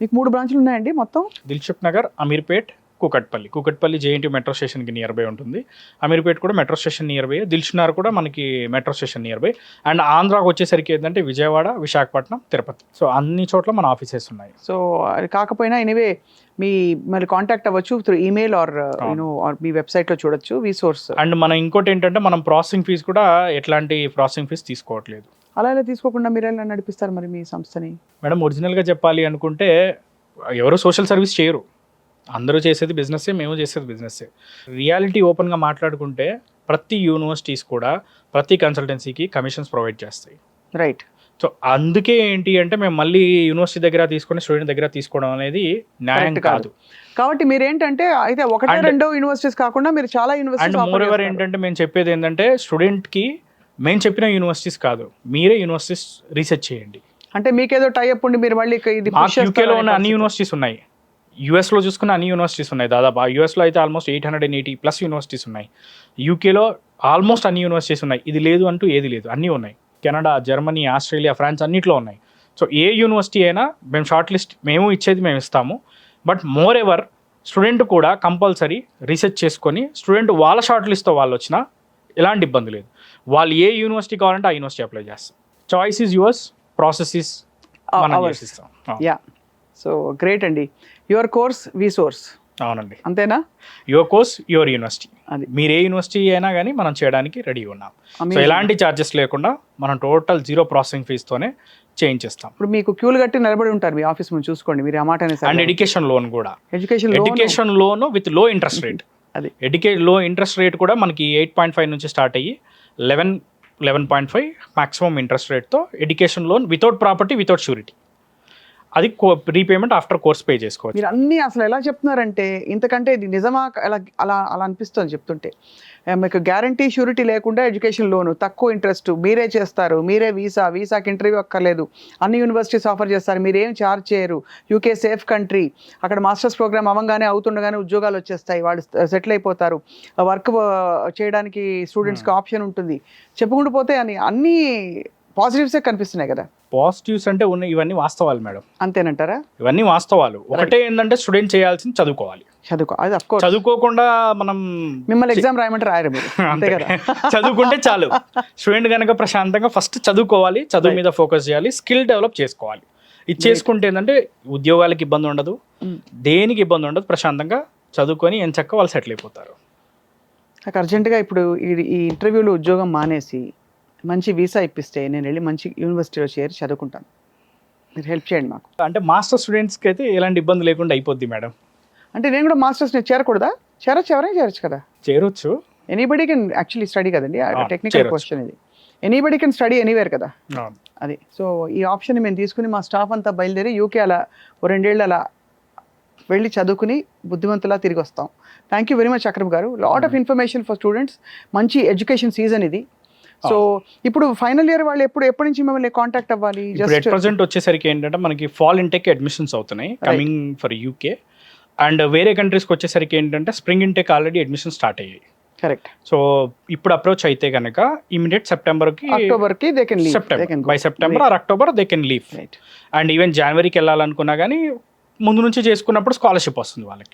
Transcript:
మీకు 3 బ్రాంచ్లు ఉన్నాయండి మొత్తం? దిల్సుఖ్ నగర్, అమీర్పేట్, కూకట్పల్లి జేఎన్టీ మెట్రో స్టేషన్కి నియర్ బై ఉంటుంది. అమీర్పేట్ కూడా metro station near by, Dilsukh Nagar కూడా మనకి metro station near by. And ఆంధ్రాకి వచ్చేసరికి ఏంటంటే విజయవాడ, విశాఖపట్నం, తిరుపతి. సో అన్ని చోట్ల మన ఆఫీసెస్ ఉన్నాయి. సో అది కాకపోయినా ఎనీవే మీ మరి కాంటాక్ట్ అవ్వచ్చు త్రూ ఈమెయిల్ ఆర్ ఆర్ మీ వెబ్సైట్లో చూడొచ్చు విసోర్స్. అండ్ మన ఇంకోటి ఏంటంటే మనం ప్రాసెసింగ్ ఫీజు కూడా ఎట్లాంటి ప్రాసెసింగ్ ఫీజు తీసుకోవట్లేదు. అలా ఎలా తీసుకోకుండా మీరు ఎలా నడిపిస్తారు మరి మీ సంస్థని? మేడం ఒరిజినల్గా చెప్పాలి అనుకుంటే ఎవరు సోషల్ సర్వీస్ చేయరు, అందరూ చేసేది బిజినెస్సే, మేము చేసేది బిజినెస్సే. రియాలిటీ ఓపెన్గా మాట్లాడుకుంటే ప్రతి యూనివర్సిటీస్ కూడా ప్రతి కన్సల్టెన్సీకి కమిషన్స్ ప్రొవైడ్ చేస్తాయి. రైట్. సో అందుకే ఏంటి అంటే మేము మళ్ళీ యూనివర్సిటీ దగ్గర తీసుకొని స్టూడెంట్ దగ్గర తీసుకోవడం అనేది న్యాయం కాదు. కాబట్టి మీరు ఏంటంటే అయితే ఒకటే రెండో యూనివర్సిటీస్ కాకుండా మీరు చాలా అండ్ యూనివర్సిటీస్ మోర్ ఎవర్ ఏంటంటే మేము చెప్పేది ఏంటంటే స్టూడెంట్కి మేము చెప్పిన యూనివర్సిటీస్ కాదు, మీరే యూనివర్సిటీస్ రీసెర్చ్ చేయండి. అంటే మీకేదో టైఅప్ ఉండి మీరు మళ్ళీ ఇది యూకేలో ఉన్న అన్ని యూనివర్సిటీస్ ఉన్నాయి, యూఎస్లో చూసుకున్న అన్ని యూనివర్సిటీస్ ఉన్నాయి. దాదాపు యూఎస్లో అయితే ఆల్మోస్ట్ 880+ యూనివర్సిటీస్ ఉన్నాయి. యూకేలో ఆల్మోస్ట్ అన్ని యూనివర్సిటీస్ ఉన్నాయి. ఇది లేదు అంటూ ఏది లేదు, అన్నీ ఉన్నాయి. కెనడా, జర్మనీ, ఆస్ట్రేలియా, ఫ్రాన్స్ అన్నిట్లో ఉన్నాయి. సో ఏ యూనివర్సిటీ అయినా మేము షార్ట్ లిస్ట్ మేము ఇచ్చేది మేము ఇస్తాము. బట్ మోర్ ఎవర్ స్టూడెంట్ కూడా కంపల్సరీ రీసెర్చ్ చేసుకొని స్టూడెంట్ వాళ్ళ షార్ట్ లిస్ట్తో వాళ్ళు వచ్చినా ఎలాంటి ఇబ్బంది లేదు. వాళ్ళు ఏ యూనివర్సిటీ కావాలంటే ఆ యూనివర్సిటీ అప్లై చేస్తాం. Choice is yours, process is మనం చేసిస్తాం. యా, సో గ్రేట్ అండి. Your course we source. అవునండి, అంతేనా? Your course your university. అది మీరు ఏ యూనివర్సిటీ అయినా కానీ మనం చేయడానికి రెడీ ఉన్నాం. సో ఎలాంటి ఛార్జెస్ లేకుండా మనం టోటల్ 0 ప్రాసెసింగ్ ఫీజుతోనే చేయించేస్తాం. ఇప్పుడు మీకు క్యూలు కట్టి నిలబడి ఉంటారు మీ ఆఫీస్ ముందు, చూసుకోండి మీరు ఆ మాట అనేసి. అండ్ ఎడ్యుకేషన్ లోన్ కూడా, ఎడ్యుకేషన్ లోన్ విత్ లో ఇంట్రెస్ట్ రేట్. అది లో ఇంట్రెస్ట్ రేట్ కూడా మనకి 8.5 నుంచి స్టార్ట్ అయ్యి 11.5 మాక్సిమం ఇంట్రెస్ట్ రేట్తో education loan without property, without surety. అది రీపేమెంట్ ఆఫ్టర్ కోర్స్ పే చేసుకోవచ్చు. మీరు అన్నీ అసలు ఎలా చెప్తున్నారంటే ఇంతకంటే ఇది నిజమా అలా అలా అలా అనిపిస్తుంది చెప్తుంటే. మీకు గ్యారంటీ షూరిటీ లేకుండా ఎడ్యుకేషన్ లోను, తక్కువ ఇంట్రెస్ట్, మీరే చేస్తారు, మీరే వీసాకి ఇంటర్వ్యూ అక్కర్లేదు, అన్ని యూనివర్సిటీస్ ఆఫర్ చేస్తారు, మీరు ఏం ఛార్జ్ చేయరు, యూకే సేఫ్ కంట్రీ, అక్కడ మాస్టర్స్ ప్రోగ్రామ్ అవ్వగానే అవుతుండగానే ఉద్యోగాలు వచ్చేస్తాయి, వాళ్ళు సెటిల్ అయిపోతారు, వర్క్ చేయడానికి స్టూడెంట్స్కి ఆప్షన్ ఉంటుంది, చెప్పుకుంటూ పోతే అన్నీ పాజిటివ్సే కనిపిస్తున్నాయి కదా. పాజిటివ్స్ అంటే ఇవన్నీ వాస్తవాలు మేడం. అంతేనంటారా? ఇవన్నీ వాస్తవాలు. ఒకటే ఏంటంటే స్టూడెంట్ చేయాల్సింది చదువుకోవాలి. అది అఫ్ కోర్స్. చదువుకోకుండా మనం మిమ్మల్ని ఎగ్జామ్ రాయమంటే రాయరు మీరు, అంతే కదా. చదువుకుంటే చాలు. స్టూడెంట్ కనుక ప్రశాంతంగా ఫస్ట్ చదువుకోవాలి, చదువు మీద ఫోకస్ చేయాలి, స్కిల్ డెవలప్ చేసుకోవాలి. ఇది చేసుకుంటే ఏంటంటే ఉద్యోగాలకు ఇబ్బంది ఉండదు, దేనికి ఇబ్బంది ఉండదు, ప్రశాంతంగా చదువుకొని ఎంచక్క వాళ్ళు సెటిల్ అయిపోతారు. నాకు అర్జెంటుగా ఇప్పుడు ఈ ఇంటర్వ్యూలో ఉద్యోగం మానేసి మంచి వీసా ఇప్పిస్తే నేను వెళ్ళి మంచి యూనివర్సిటీలో చేరి చదువుకుంటాను, మీరు హెల్ప్ చేయండి మాకు. అంటే మాస్టర్ స్టూడెంట్స్కి అయితే ఎలాంటి ఇబ్బంది లేకుండా అయిపోద్ది మేడం. అంటే నేను కూడా మాస్టర్స్ చేరకూడదా? ఎవరైనా చేరచ్చు కదా? చేరొచ్చు. ఎనీబడి కెన్ యాక్చువల్లీ స్టడీ కదండి, టెక్నికల్ క్వశ్చన్ ఇది. ఎనీబడి కెన్ స్టడీ ఎనీవేర్ కదా. అది సో ఈ ఆప్షన్ మేము తీసుకుని మా స్టాఫ్ అంతా బయలుదేరి యూకే అలా 2 ఏళ్ళు అలా వెళ్ళి చదువుకుని బుద్ధిమంతులా తిరిగి వస్తాం. Thank you very much Akram గారు. Lot of information for students. మంచి ఎడ్యుకేషన్ సీజన్ ఇది. సో ఇప్పుడు ఫైనల్ ఇయర్ వాళ్ళు ఎప్పటి నుంచి మిమ్మల్ని కాంటాక్ట్ అవ్వాలి? ఎట్ ప్రెజెంట్ వచ్చేసరికి ఏంటంటే మనకి ఫాల్ ఇంటెక్ అడ్మిషన్స్ అవుతున్నాయి కమింగ్ ఫర్ యూకే. అండ్ వేరే కంట్రీస్కి వచ్చేసరికి ఏంటంటే spring intake already admission start అయ్యాయి. కరెక్ట్. సో ఇప్పుడు అప్రోచ్ అయితే కనుక ఇమీడియట్ అక్టోబర్కి they can leave. By September or October they can leave. And even జనవరికి వెళ్ళాలనుకున్నా కానీ ముందు నుంచి చేసుకున్నప్పుడు స్కాలర్షిప్ వస్తుంది వాళ్ళకి.